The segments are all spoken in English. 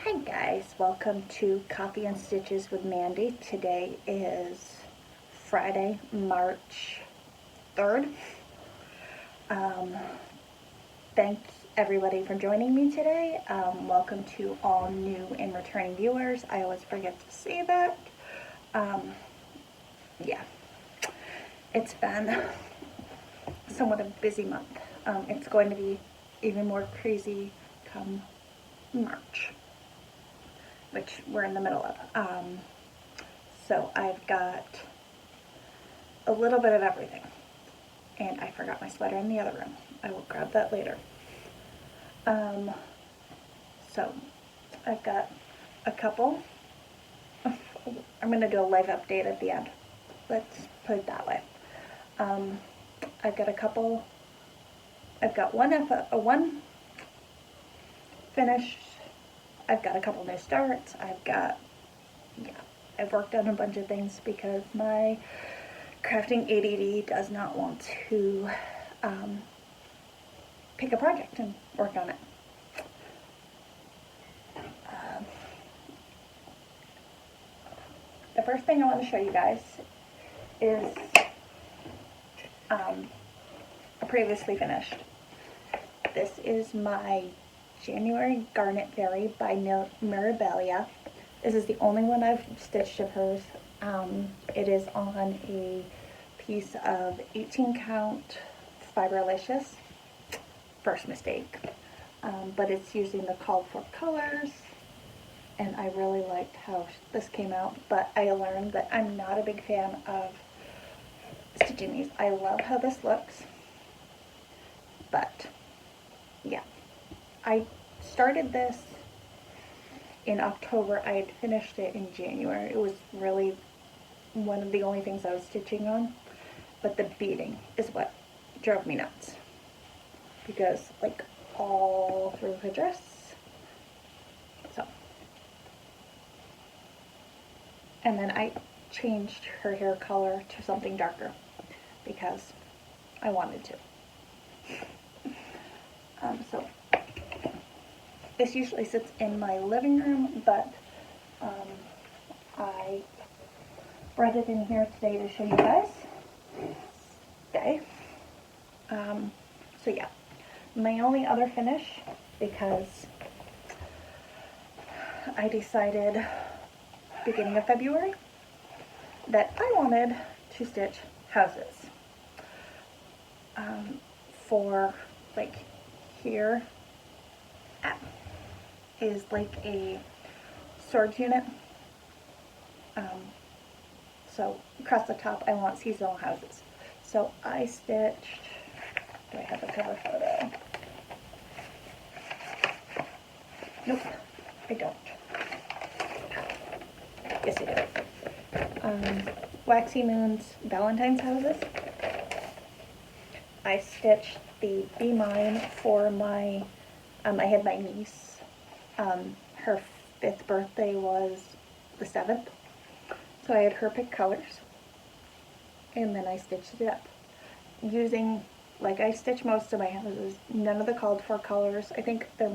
Hi guys, welcome to Coffee and Stitches with Mandy. Today is Friday, March 3rd. Um, Thanks everybody for joining me today. Welcome to all new and returning viewers. I always forget to say that. Um, yeah, it's been somewhat a busy month. It's going to be even more crazy come March, which we're in the middle of. So I've got a little bit of everything. And I forgot my sweater in the other room. I will grab that later. So I've got a couple. I'm going to do a live update at the end. Let's put it that way. I've got a couple. I've got one finished. I've got a couple new starts. I've worked on a bunch of things because my crafting ADD does not want to pick a project and work on it. The first thing I want to show you guys is a previously finished. This is my January Garnet Fairy by Mirabilia. This is the only one I've stitched of hers. It is on a piece of 18 count Fiberlicious. First mistake. But it's using the called for colors, and I really liked how this came out, but I learned that I'm not a big fan of stitching these. I love how this looks, but yeah. I started this in October. I had finished it in January. It was really one of the only things I was stitching on, but the beading is what drove me nuts, because like all through her dress. So, and then I changed her hair color to something darker because I wanted to. So this usually sits in my living room, but I brought it in here today to show you guys. Okay. So yeah, my only other finish, because I decided beginning of February that I wanted to stitch houses. For like here is like a storage unit. So across the top I want seasonal houses. So I stitched, do I have a cover photo? Nope, I don't. Yes, I do. Waxy Moon's Valentine's houses. I stitched the Be Mine for my, I had my niece. Her 5th birthday was the 7th. So I had her pick colors. And then I stitched it up. Using, like I stitch most of my houses, none of the called for colors. I think there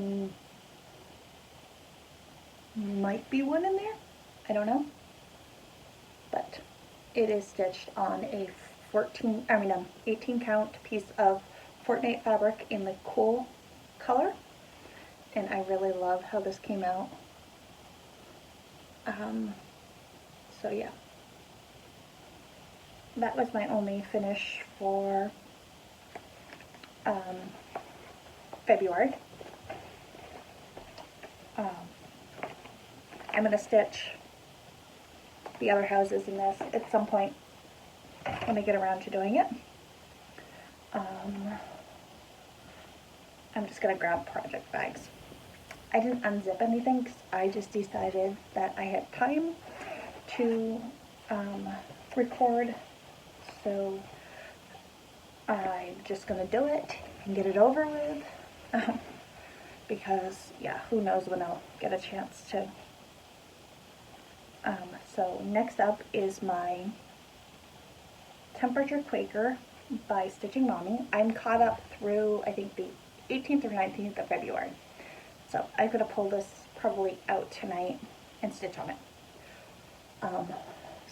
might be one in there. I don't know. But it is stitched on a 18 count piece of Fortnite fabric in the cool color, and I really love how this came out. So yeah, that was my only finish for February. I'm going to stitch the other houses in this at some point when I get around to doing it. I'm just going to grab project bags. I didn't unzip anything because I just decided that I had time to record, so I'm just going to do it and get it over with, because yeah, who knows when I'll get a chance to. So next up is my Temperature Quaker by Stitching Mommy. I'm caught up through, I think, the 18th or 19th of February. So I could have pulled this probably out tonight and stitch on it.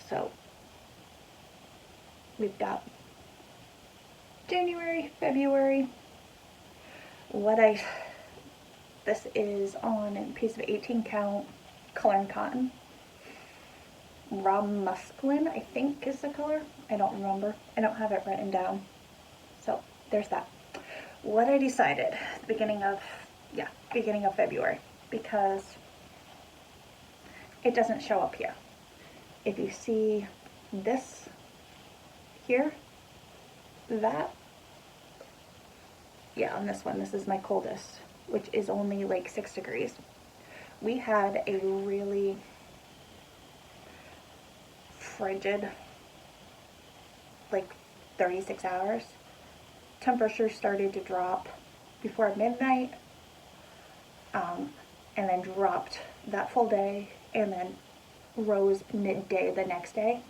So we've got January, February. This is on a piece of 18 count color and cotton. Raw Musclin, I think is the color. I don't remember. I don't have it written down. So there's that. What I decided at the beginning of February, because it doesn't show up here. If you see this here, that, yeah, on this one, this is my coldest, which is only like 6 degrees. We had a really frigid, like 36 hours. Temperature started to drop before midnight, and then dropped that full day, and then rose midday the next day.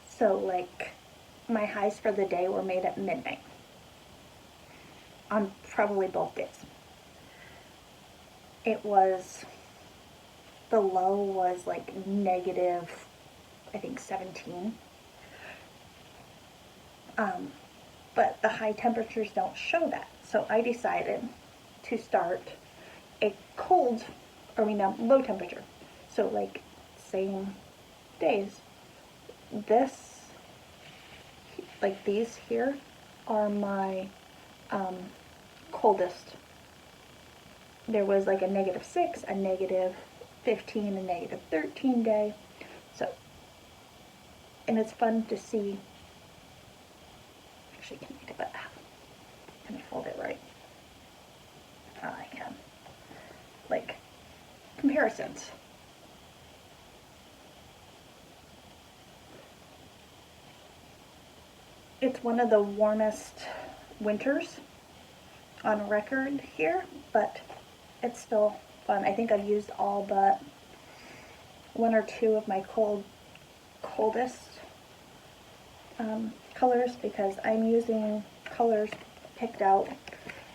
So like my highs for the day were made at midnight on probably both days. The low was like negative, I think 17. But the high temperatures don't show that. So I decided to start a low temperature. So like same days. Like these here are my coldest. There was like a -6, a -15, a -13 day. So, and it's fun to see. Actually, can I fold it right? I can. Like comparisons. It's one of the warmest winters on record here, but it's still fun. I think I've used all but 1 or 2 of my coldest colors, because I'm using colors picked out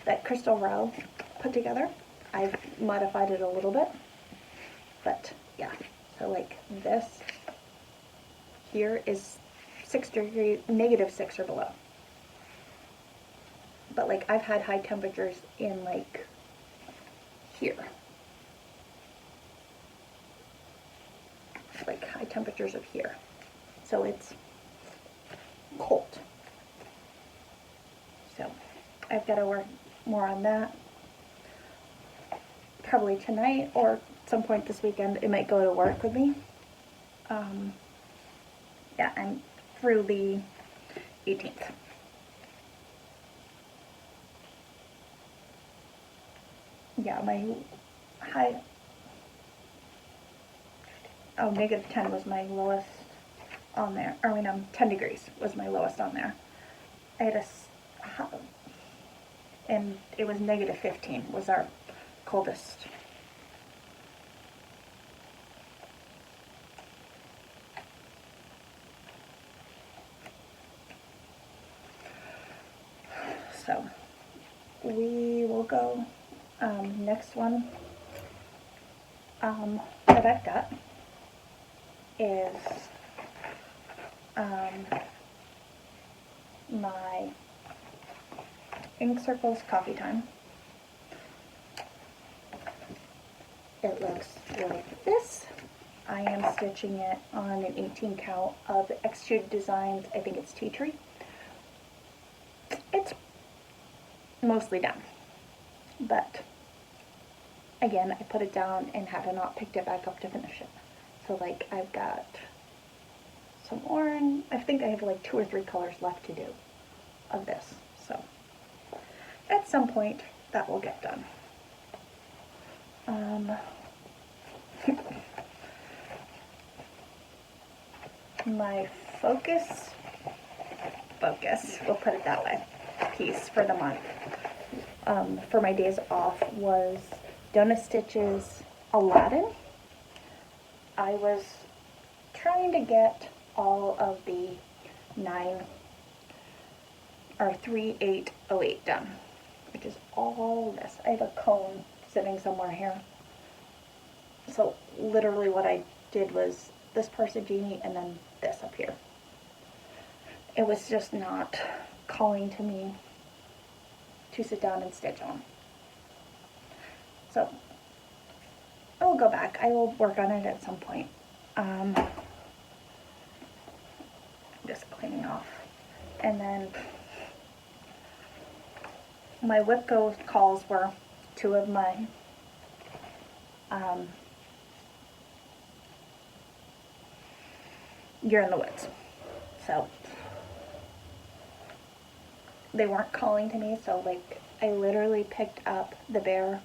that Crystal Rowe put together. I've modified it a little bit, but yeah. So like this here is -6 or below. But like I've had high temperatures in like here. Like high temperatures of here. So it's cold. So I've got to work more on that. Probably tonight or some point this weekend. It might go to work with me. Yeah, I'm through the 18th. Yeah, my high, -10 was my lowest on there. 10 degrees was my lowest on there. I had and it was -15 was our coldest. So we will go, next one that I've got is my Ink Circles Coffee Time. It looks like this. I am stitching it on an 18 count of Extruded Designs. I think it's Tea Tree. It's mostly done, but again, I put it down and had not picked it back up to finish it. So like I've got some orange. I think I have like 2 or 3 colors left to do of this. So at some point that will get done. My focus, we'll put it that way, piece for the month, for my days off was Donut Stitches Aladdin. I was trying to get all of the 3808 done, which is all this. I have a cone sitting somewhere here. literally what I did was this person genie and then this up here. It was just not calling to me to sit down and stitch on. So I will go back. I will work on it at some point. I'm just cleaning off. And then my Whipco calls were two of my You're in the Woods. So they weren't calling to me, so like I literally picked up the bear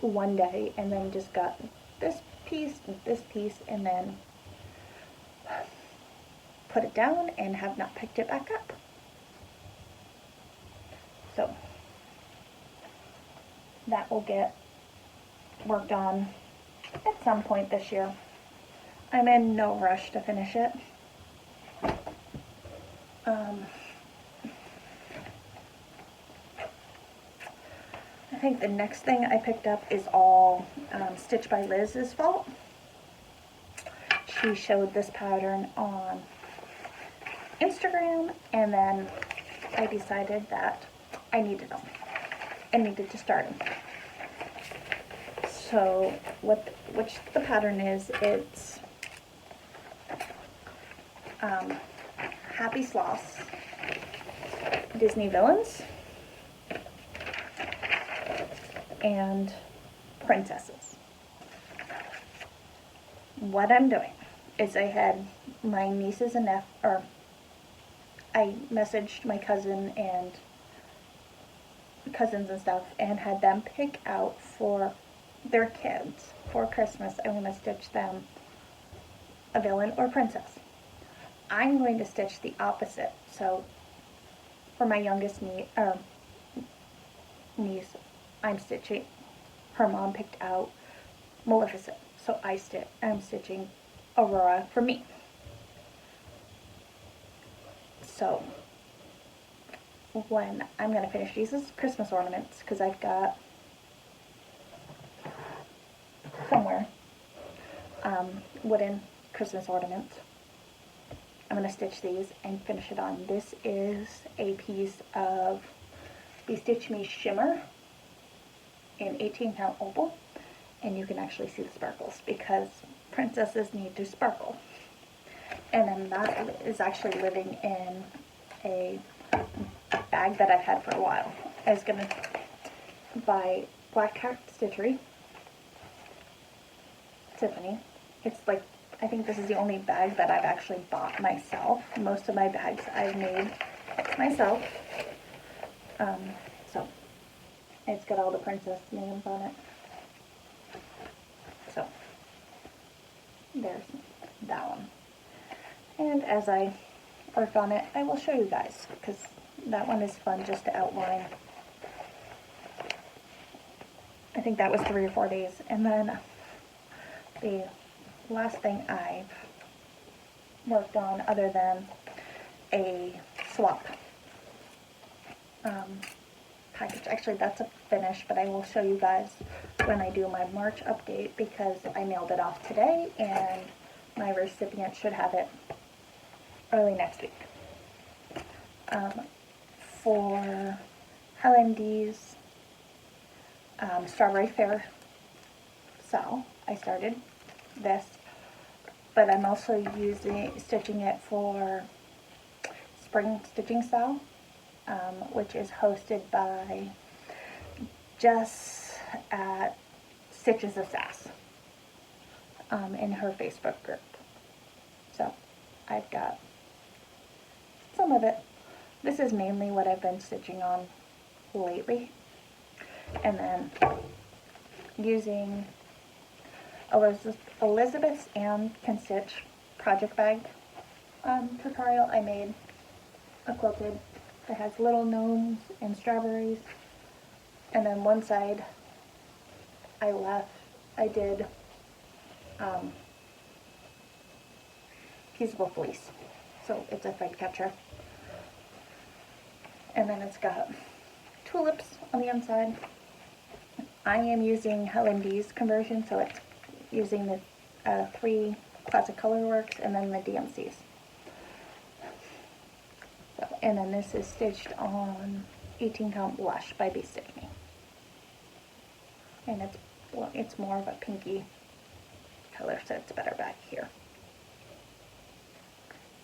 one day and then just got this piece and then put it down and have not picked it back up. So that will get worked on at some point this year. I'm in no rush to finish it. I think the next thing I picked up is all Stitch by Liz's fault. She showed this pattern on Instagram, and then I decided that I needed them. I needed to start them. So which the pattern is, it's Happy Sloths, Disney Villains, and Princesses. What I'm doing is I had my nieces and I messaged my cousin and cousins and stuff and had them pick out for their kids for Christmas. I'm going to stitch them a villain or princess. I'm going to stitch the opposite. So for my youngest niece, I'm stitching, her mom picked out Maleficent. So I'm stitching Aurora for me. So when I'm going to finish these as Christmas ornaments, because I've got somewhere wooden Christmas ornaments, I'm going to stitch these and finish it on. This is a piece of the Stitch Me Shimmer in 18 count opal, and you can actually see the sparkles because princesses need to sparkle. And then that is actually living in a bag that I've had for a while. I was going to buy Black Cat Stitchery, Tiffany. It's like, I think this is the only bag that I've actually bought myself. Most of my bags I've made myself. So it's got all the princess names on it. So there's that one. And as I work on it, I will show you guys, because that one is fun just to outline. I think that was 3 or 4 days. And then the last thing I've worked on, other than a swap package, actually that's a finish, but I will show you guys when I do my March update, because I mailed it off today and my recipient should have it early next week. For Helen D's Strawberry Fair sale, I started this, but I'm also stitching it for Spring Stitching Sale, which is hosted by Jess at Stitches of Sass in her Facebook group. So I've got some of it. This is mainly what I've been stitching on lately. And then using Elizabeth's and Can Stitch project bag tutorial, I made a quilted that has little gnomes and strawberries. And then one side I did Peaceable Fleece. So it's a thread catcher. And then it's got tulips on the inside. I am using Helen D's conversion, so it's using the 3 Classic Colorworks and then the DMCs. So, and then this is stitched on 18 count blush by Be Stitch Me. And it's more of a pinky color, so it's better back here.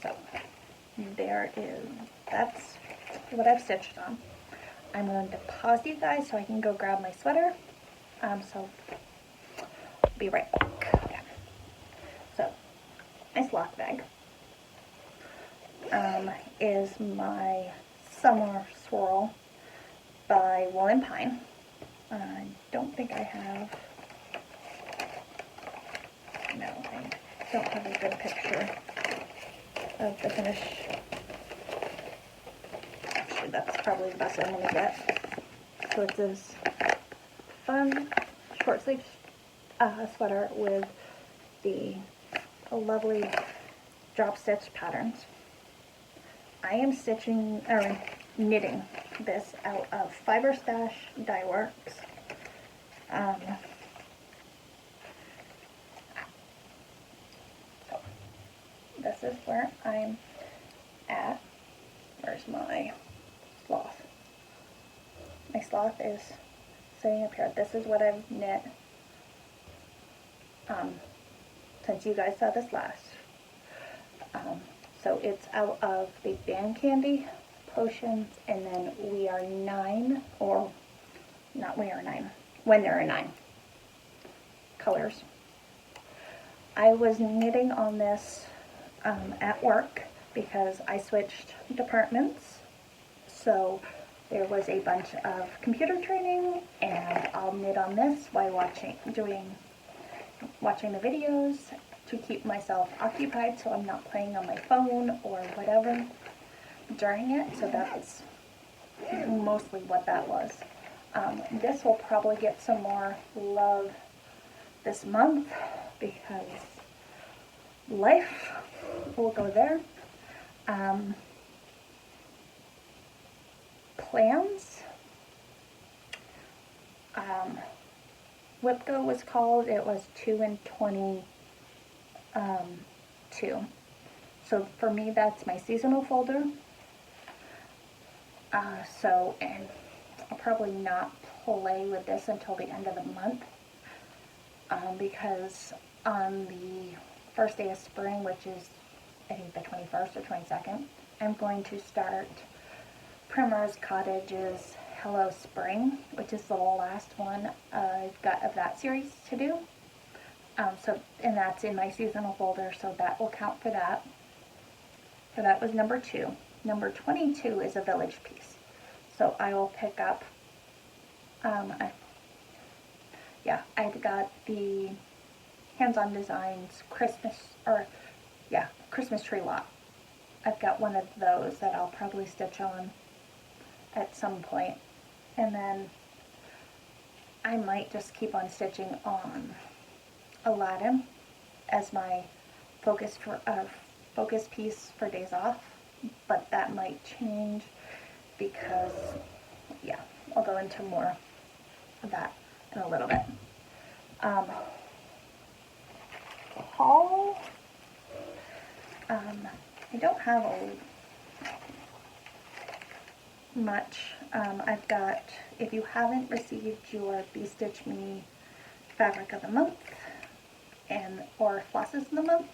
So that's what I've stitched on. I'm going to pause you guys so I can go grab my sweater. So I'll be right back. Okay. So my sloth bag is my Summer Swirl by Wool and Pine. I don't think I have, no, I don't have a good picture of the finish. Actually, that's probably the best I'm going to get. So it's this fun short sleeve sweater with the lovely drop stitch patterns. I am knitting this out of Fiber Stash Dye Works. So this is where I'm at. Where's my sloth? My sloth is sitting up here. This is what I've knit since you guys saw this last. So it's out of Big Band Candy, Potions, and then We Are 9, or not We Are 9, When There Are 9 colors. I was knitting on this at work because I switched departments. So there was a bunch of computer training, and I'll knit on this while watching the videos to keep myself occupied so I'm not playing on my phone or whatever during it. So that's mostly what that was. This will probably get some more love this month because life will go there. Plans. Whipco was called. It was 2 and 22. So for me, that's my seasonal folder. And I'll probably not play with this until the end of the month, because on the first day of spring, which is I think the 21st or 22nd, I'm going to start Primrose Cottage's Hello Spring, which is the last one I've got of that series to do. And that's in my seasonal folder, so that will count for that. So that was number 2. Number 22 is a village piece. So I will pick up, I've got the Hands-On Designs Christmas tree lot. I've got one of those that I'll probably stitch on at some point. And then I might just keep on stitching on Aladdin as my focus piece for days off, but that might change because, I'll go into more of that in a little bit. Haul. I don't have much. I've got, if you haven't received your Be Stitch Me Fabric of the Month or Flosses of the Month,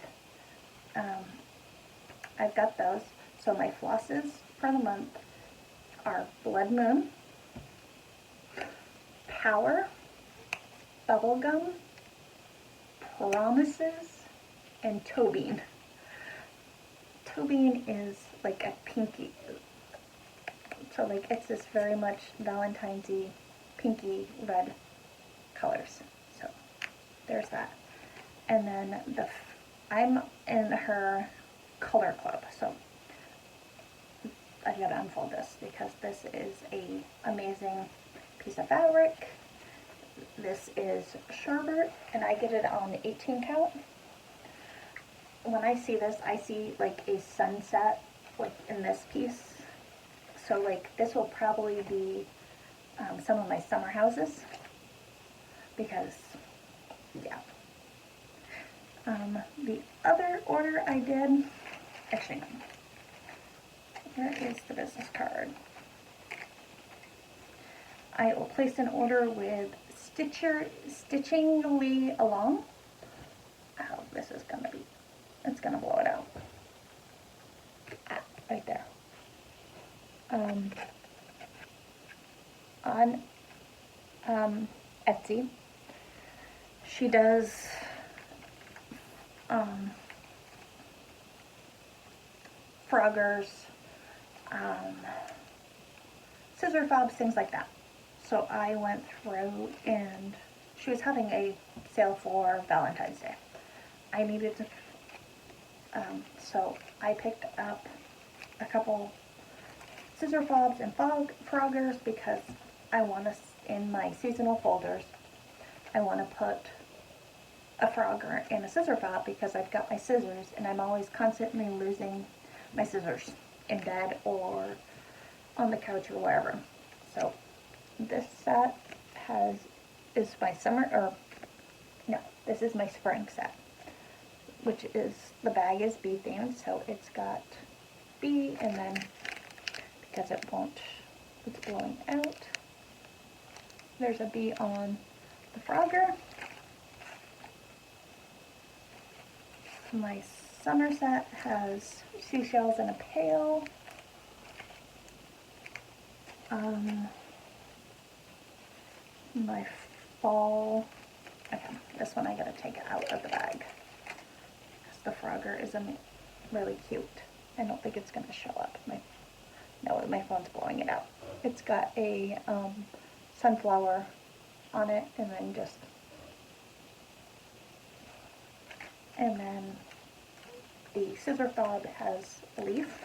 I've got those. So my flosses for the month are Blood Moon, Power, Bubblegum, Promises, and Toe Bean. Toe Bean is like a pinky, so like it's this very much Valentine's-y pinky red colors. So there's that. And then I'm in her color club, so I've got to unfold this because this is a amazing piece of fabric. This is Sherbert, and I get it on 18 count. When I see this, I see like a sunset like in this piece. So like this will probably be some of my summer houses because The other order I did, actually no, where is the business card? I placed an order with Stitchingly Along. Oh, this is gonna be, it's gonna blow it out. Ah, right there. On Etsy. She does Froggers, scissor fobs, things like that. So I went through and she was having a sale for Valentine's Day. I needed to, so I picked up a couple scissor fobs and Froggers because I want to, in my seasonal folders, I want to put a Frogger and a scissor fob because I've got my scissors and I'm always constantly losing my scissors in bed or on the couch or wherever. So this set is my summer, or no, this is my spring set, which is, the bag is bee themed, so it's got bee, and then because it's blowing out, there's a bee on the Frogger. My summer set has seashells in a pail. My fall, okay, this one I gotta take out of the bag because the Frogger isn't really cute. I don't think it's gonna show up. No, my phone's blowing it out. It's got a sunflower on it, and then the scissor fob has a leaf,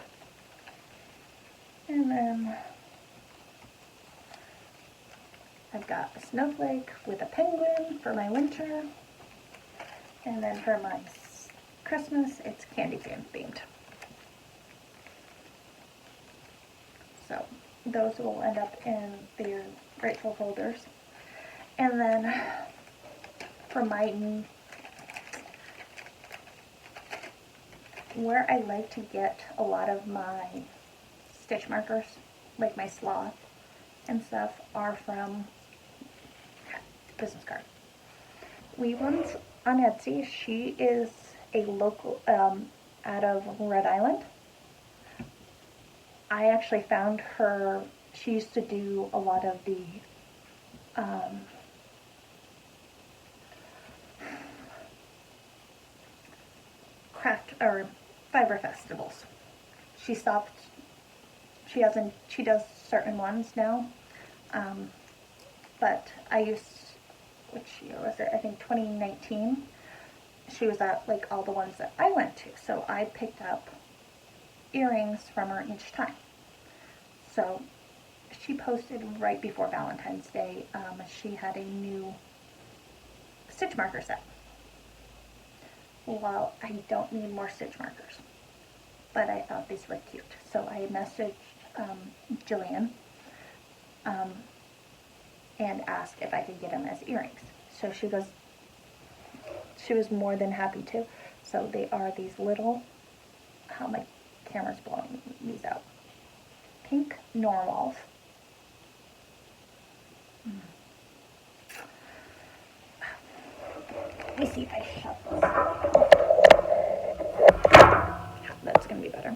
and then I've got a snowflake with a penguin for my winter, and then for my Christmas, it's candy cane themed. So those will end up in their rightful folders. And then for my, where I like to get a lot of my stitch markers, like my sloth and stuff, are from business card. We runs on Etsy. She is a local, out of Rhode Island. I actually found her, she used to do a lot of the craft or fiber festivals. She stopped, she does certain ones now, but I used, which year was it? I think 2019. She was at like all the ones that I went to, so I picked up earrings from her each time. So she posted right before Valentine's Day, she had a new stitch marker set. Well, I don't need more stitch markers, but I thought these were cute, so I messaged Jillian and asked if I could get them as earrings. So she was more than happy to. So they are these little, how my camera's blowing these out, pink narwhals. Let me see if I shut this. That's going to be better.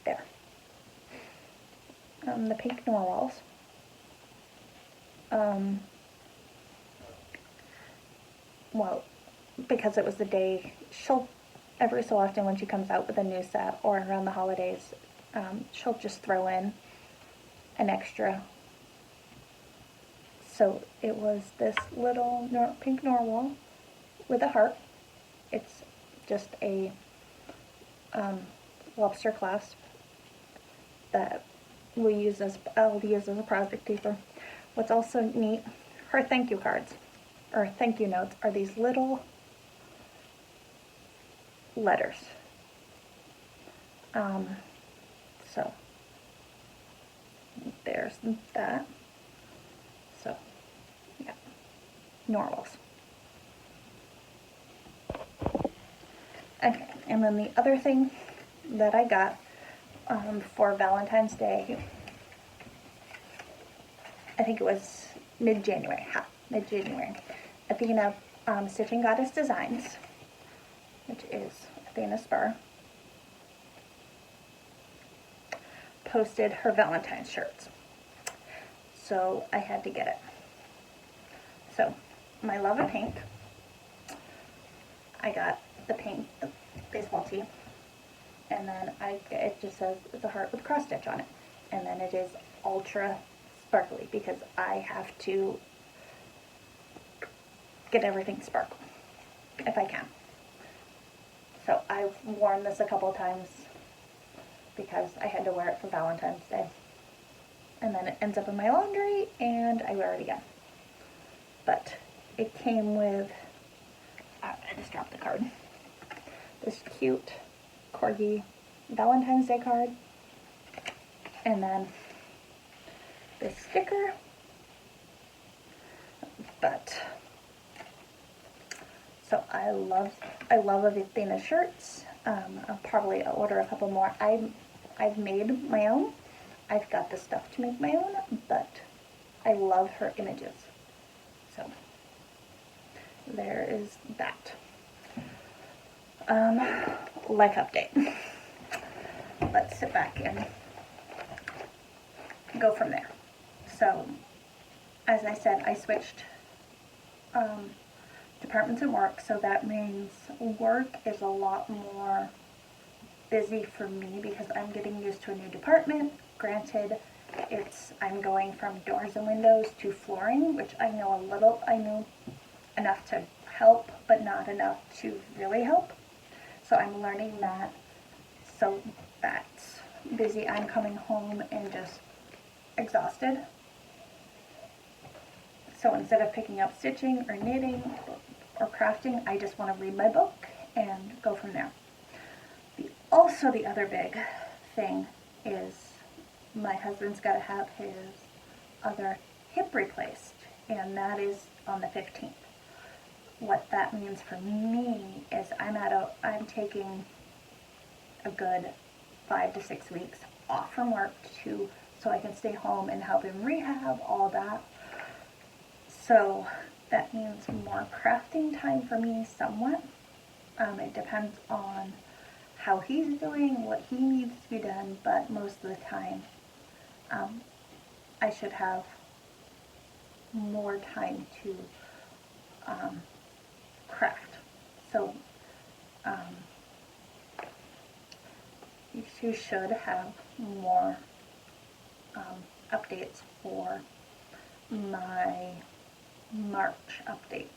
There. The pink narwhals. Well, because it was the day, she'll, every so often when she comes out with a new set or around the holidays, she'll just throw in an extra. So it was this little pink narwhal with a heart. It's just a lobster clasp that I'll use as a project paper. What's also neat, her thank you cards, or thank you notes, are these little letters. So there's that. So yeah, narwhals. Okay, and then the other thing that I got for Valentine's Day, I think it was mid-January, mid-January. Athena Stitching Goddess Designs, which is Athena Spur, posted her Valentine's shirts. So I had to get it. So, my love of pink, I got the pink baseball tee, and then it just says it's a heart with cross stitch on it, and then it is ultra sparkly because I have to get everything sparkle if I can. So I've worn this a couple times because I had to wear it for Valentine's Day, and then it ends up in my laundry and I wear it again. But it came with, I just dropped the card, this cute corgi Valentine's Day card, and then this sticker. But so I love Athena shirts. I'll probably order a couple more. I've made my own. I've got the stuff to make my own, but I love her images. So there is that. Life update. Let's sit back and go from there. So, as I said, I switched departments at work, so that means work is a lot more busy for me because I'm getting used to a new department. Granted, I'm going from doors and windows to flooring, which I know enough to help, but not enough to really help. So I'm learning that. So that's busy. I'm coming home and just exhausted. So instead of picking up stitching or knitting or crafting, I just want to read my book and go from there. Also, the other big thing is my husband's got to have his other hip replaced, and that is on the 15th. What that means for me is I'm taking a good 5 to 6 weeks off from work so I can stay home and help him rehab, all that. So that means more crafting time for me somewhat. It depends on how he's doing, what he needs to be done, but most of the time I should have more time to craft. So you should have more updates for my March update.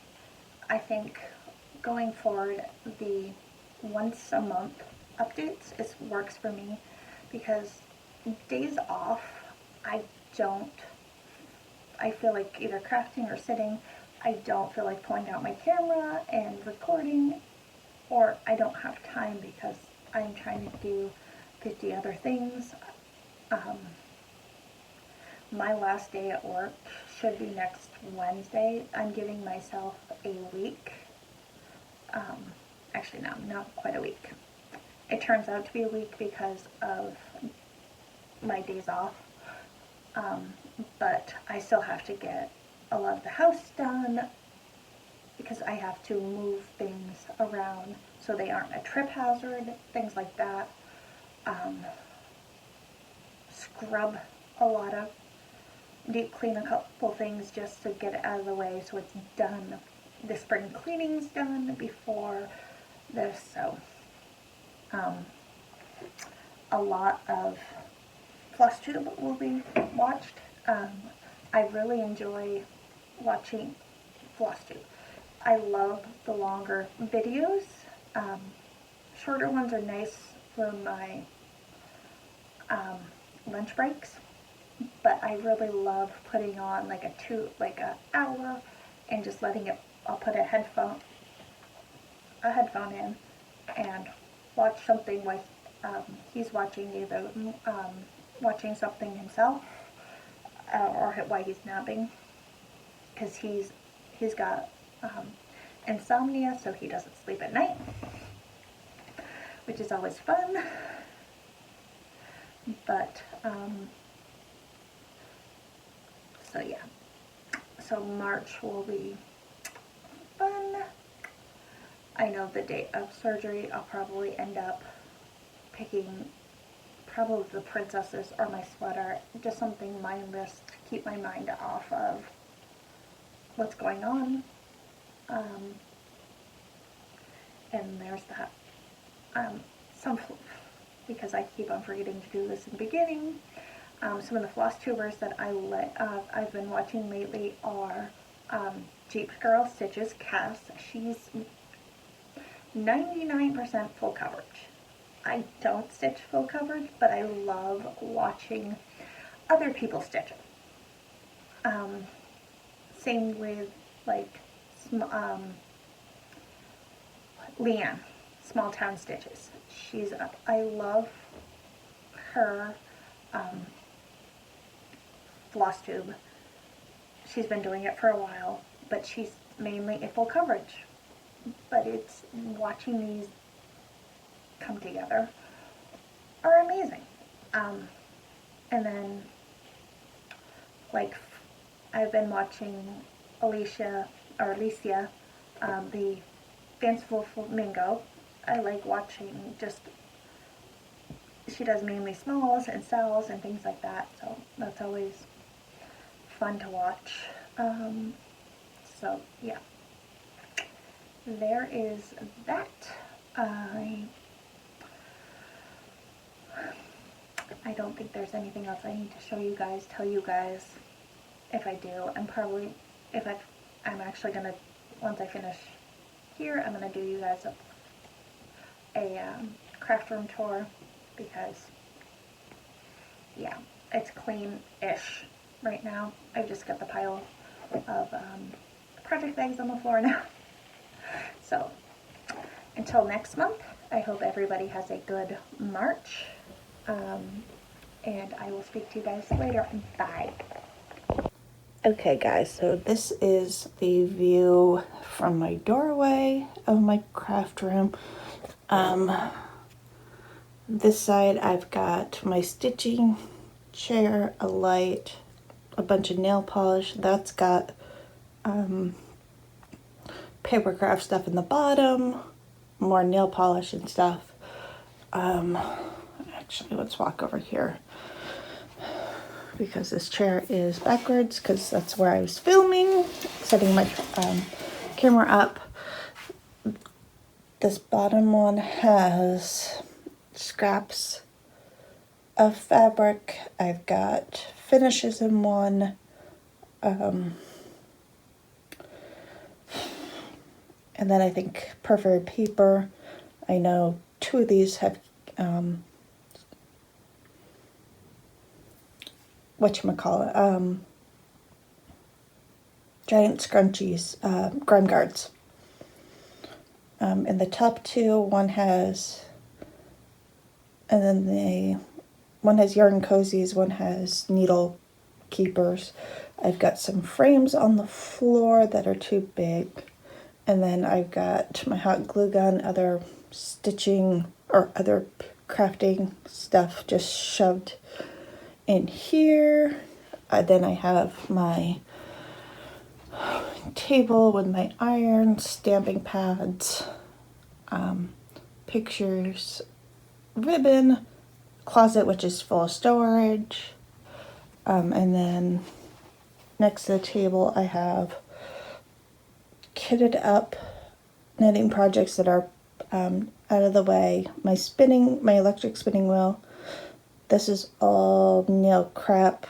I think going forward, the once a month updates works for me because days off, I feel like either crafting or sitting, I don't feel like pulling out my camera and recording, or I don't have time because I'm trying to do 50 other things. My last day at work should be next Wednesday. I'm giving myself a week. Actually, no, not quite a week. It turns out to be a week because of my days off. But I still have to get a lot of the house done because I have to move things around so they aren't a trip hazard, things like that. Scrub a lot of, deep clean a couple things just to get it out of the way so it's done. The spring cleaning's done before this, so a lot of Flosstube will be watched. I really enjoy watching Flosstube. I love the longer videos. Shorter ones are nice for my lunch breaks, but I really love putting on like an hour and just letting it. I'll put a headphone in and watch something with. He's watching either watching something himself or while he's napping, because he's got insomnia, so he doesn't sleep at night. which is always fun. But, so yeah. So March will be fun. I know the date of surgery, I'll probably end up picking probably the princesses or my sweater, just something mindless to keep my mind off of what's going on. And there's that. Because I keep on forgetting to do this in the beginning, some of the Flosstubers that I've been watching lately are Jeep Girl Stitches Cass. She's 99% full coverage. I don't stitch full coverage, but I love watching other people stitch it. Same with like Leanne, Small Town Stitches. I love her Flosstube. She's been doing it for a while, but she's mainly a full coverage. But it's watching these come together are amazing. And then, like, I've been watching Alicia, the Fanciful Flamingo. I like watching she does mainly smalls and cells and things like that, so that's always fun to watch. So yeah, there is that. I don't think there's anything else I need to show you guys, tell you guys. If I do, I'm actually gonna, once I finish here, I'm gonna do you guys a craft room tour, because yeah, it's clean-ish right now. I've just got the pile of project bags on the floor now. So until next month, I hope everybody has a good March, and I will speak to you guys later. Bye. Okay guys, so this is the view from my doorway of my craft room. This side I've got my stitching chair, a light, a bunch of nail polish. That's got paper craft stuff in the bottom, more nail polish and stuff. Actually, let's walk over here, because this chair is backwards, because that's where I was filming, setting my camera up. This bottom one has scraps of fabric. I've got finishes in one, and then I think perforated paper. I know 2 of these have whatchamacallit, giant scrunchies, grime guards. In the top 2, one has, and then one has yarn cozies, one has needle keepers. I've got some frames on the floor that are too big, and then I've got my hot glue gun, other stitching or other crafting stuff just shoved in here. Then I have my table with my iron, stamping pads, pictures, ribbon, closet which is full of storage, and then next to the table I have kitted up knitting projects that are out of the way. My electric spinning wheel. This is all nail crap,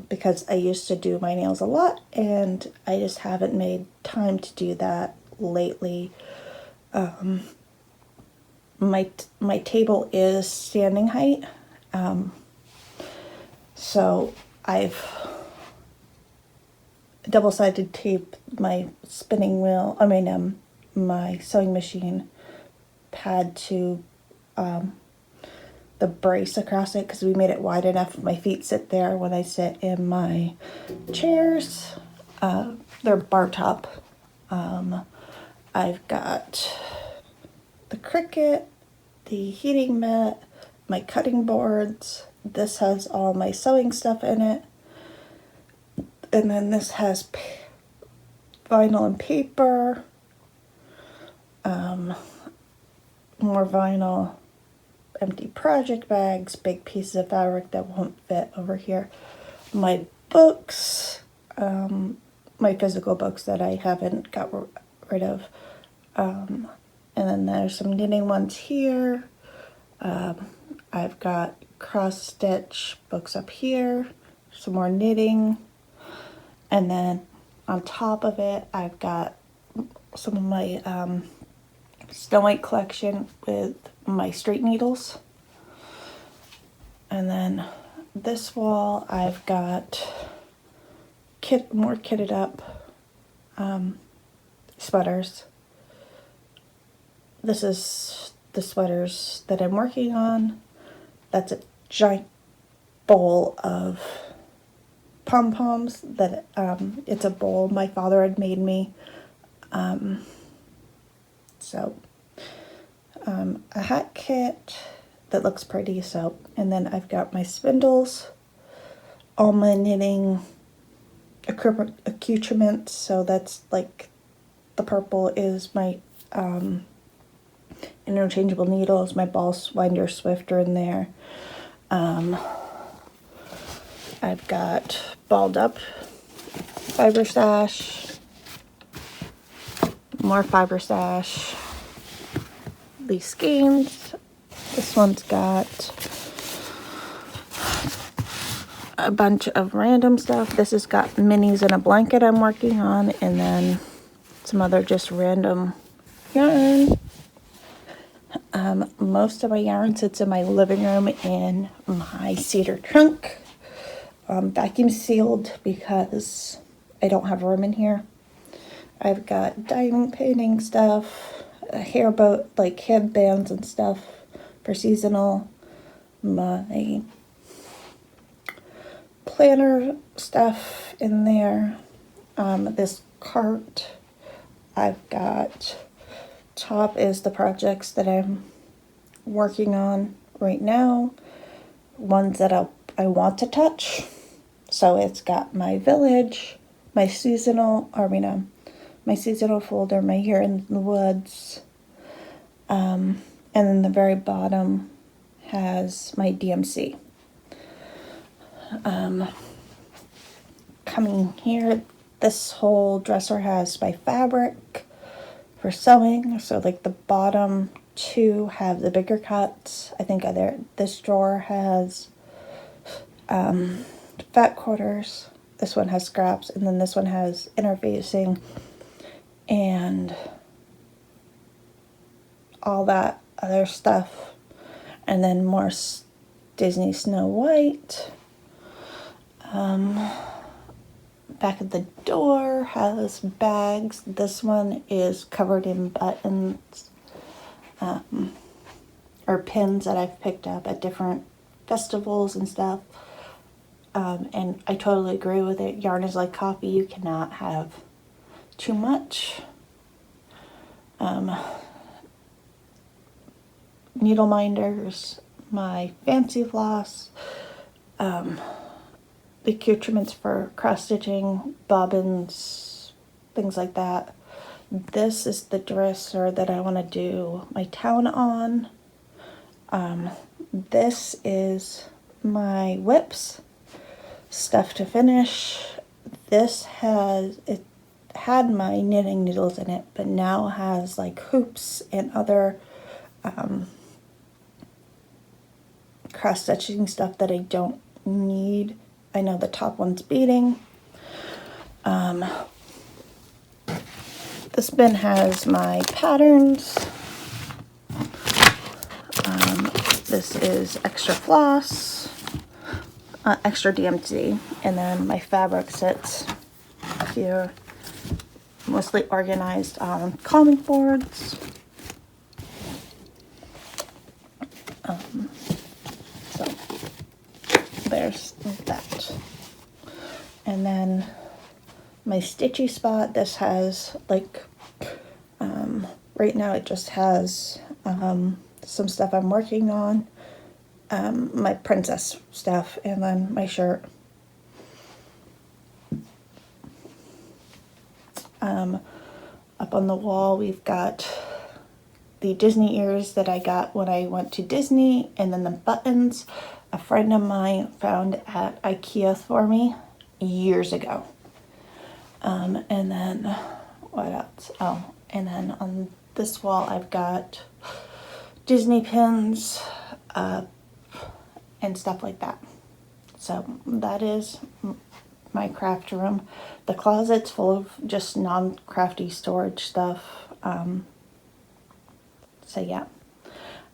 because I used to do my nails a lot and I just haven't made time to do that lately. My table is standing height, so I've double-sided taped my spinning wheel, my sewing machine pad to the brace across it, because we made it wide enough my feet sit there when I sit in my chairs. They're bar top. I've got the Cricut the heating mat, my cutting boards. This has all my sewing stuff in it. And then this has vinyl and paper, more vinyl, empty project bags, big pieces of fabric that won't fit over here. My books, my physical books that I haven't got rid of. And then there's some knitting ones here. I've got cross stitch books up here, some more knitting. And then on top of it, I've got some of my Snow White collection with my straight needles. And then this wall, I've got more kitted up sweaters. This is the sweaters that I'm working on. That's a giant bowl of pom-poms that it's a bowl my father had made me. A hat kit that looks pretty. So, and then I've got my spindles, all my knitting accoutrements. So that's like the purple is my interchangeable needles, my ball winder swifter in there. I've got balled up fiber stash, more fiber stash, these skeins. This one's got a bunch of random stuff. This has got minis and a blanket I'm working on, and then some other just random yarn. Most of my yarn sits in my living room in my cedar trunk, vacuum sealed because I don't have room in here. I've got diamond painting stuff, hair bow, like headbands and stuff for seasonal. My planner stuff in there. This cart, I've got top is the projects that I'm working on right now, ones that I want to touch. So it's got my village, my seasonal folder, my Here in the Woods, and then the very bottom has my DMC. Coming here, this whole dresser has my fabric for sewing. So like the bottom two have the bigger cuts. I think this drawer has fat quarters. This one has scraps, and then this one has interfacing and all that other stuff. And then more Disney Snow White. Back of the door has bags. This one is covered in buttons or pins that I've picked up at different festivals and stuff. And I totally agree with it. Yarn is like coffee. You cannot have too much. Needle minders, my fancy floss, the accoutrements for cross-stitching, bobbins, things like that. This is the dresser that I want to do my town on. This is my whips, stuff to finish. It had my knitting needles in it, but now has like hoops and other cross-stitching stuff that I don't need. I know the top one's beading. This bin has my patterns. This is extra floss, extra DMC, and then my fabric sits here, mostly organized on comic boards. So there's that. And then my stitchy spot, this has like, right now it just has some stuff I'm working on, my princess stuff, and then my shirt. Up on the wall, we've got the Disney ears that I got when I went to Disney, and then the buttons a friend of mine found at IKEA for me years ago. And then what else? Oh, and then on this wall I've got Disney pins and stuff like that. So that is my craft room. The closet's full of just non-crafty storage stuff. So yeah,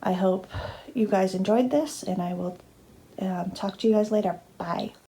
I hope you guys enjoyed this, and I will talk to you guys later. Bye.